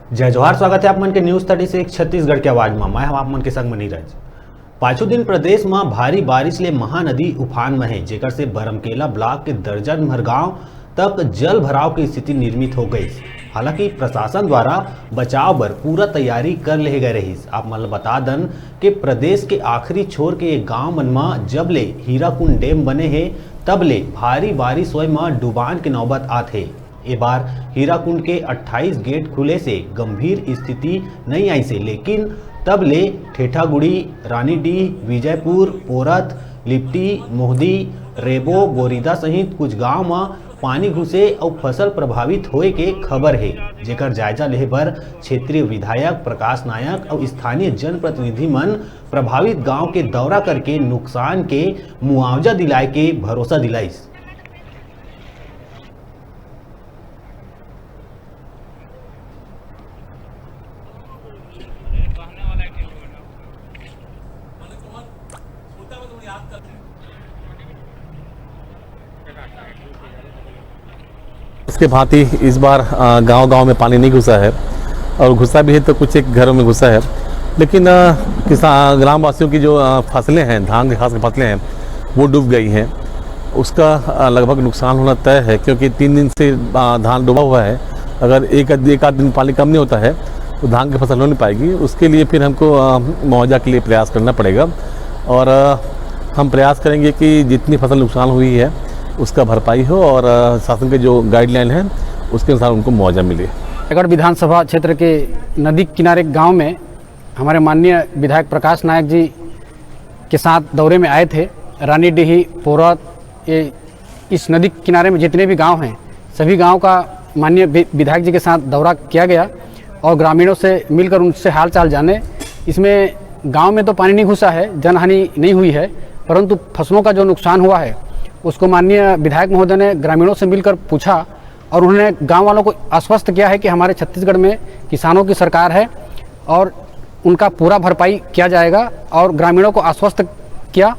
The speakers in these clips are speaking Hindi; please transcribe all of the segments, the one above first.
जय जोहार, स्वागत है आप मन के न्यूज 36 छत्तीसगढ़ के आवाज में। मैं हम आप मन के संग नीरज। पांचों दिन प्रदेश में भारी बारिश ले महानदी उफान में है, जेकर से बरमकेला ब्लॉक के दर्जन भर गांव तक जल भराव की स्थिति निर्मित हो गई। हालांकि प्रशासन द्वारा बचाव बर पूरा तैयारी कर ले गए रही। आप मन बता दन कि प्रदेश के आखिरी छोर के गांव मन में जब ले हीराकुंड डैम बने हैं तब ले भारी बारिश होए में डुबान के नौबत आते। ये बार हीराकुंड के 28 गेट खुले से गंभीर स्थिति नहीं आई से, लेकिन तब ले ठेठागुड़ी, रानीडीह, विजयपुर, पोरत, लिप्टी, मोहदी, रेबो, बोरीदा सहित कुछ गांव में पानी घुसे और फसल प्रभावित होए के खबर है। जेकर जायजा लेहे पर क्षेत्रीय विधायक प्रकाश नायक और स्थानीय जनप्रतिनिधि मन प्रभावित गांव के दौरा करके नुकसान के मुआवजा दिलाए के भरोसा दिलाइस। इसके भांति इस बार गांव-गांव में पानी नहीं घुसा है, और घुसा भी है तो कुछ एक घरों में घुसा है। लेकिन किसान ग्रामवासियों की जो फसलें हैं, धान के खास फसलें हैं, वो डूब गई हैं। उसका लगभग नुकसान होना तय है, क्योंकि 3 दिन से धान डूबा हुआ है। अगर एक आध दिन पानी कम नहीं होता है तो धान की फसल हो नहीं पाएगी। उसके लिए फिर हमको मुआवजा के लिए प्रयास करना पड़ेगा, और हम प्रयास करेंगे कि जितनी फसल नुकसान हुई है उसका भरपाई हो, और शासन के जो गाइडलाइन है उसके अनुसार उनको मुआवजा मिले। रायगढ़ विधानसभा क्षेत्र के नदी किनारे गांव में हमारे माननीय विधायक प्रकाश नायक जी के साथ दौरे में आए थे। रानीडीह, पोरत, ये इस नदी किनारे में जितने भी गांव हैं सभी गांव का माननीय विधायक जी के साथ दौरा किया गया और ग्रामीणों से मिलकर उनसे हाल चाल जाने। इसमें गाँव में तो पानी नहीं घुसा है, जनहानि नहीं हुई है, परंतु फसलों का जो नुकसान हुआ है उसको माननीय विधायक महोदय ने ग्रामीणों से मिलकर पूछा, और उन्होंने गांव वालों को आश्वस्त किया है कि हमारे छत्तीसगढ़ में किसानों की सरकार है और उनका पूरा भरपाई किया जाएगा। और ग्रामीणों को आश्वस्त किया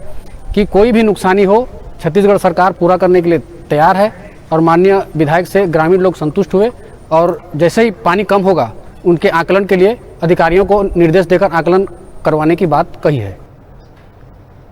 कि कोई भी नुकसानी हो छत्तीसगढ़ सरकार पूरा करने के लिए तैयार है। और माननीय विधायक से ग्रामीण लोग संतुष्ट हुए, और जैसे ही पानी कम होगा उनके आकलन के लिए अधिकारियों को निर्देश देकर आकलन करवाने की बात कही है।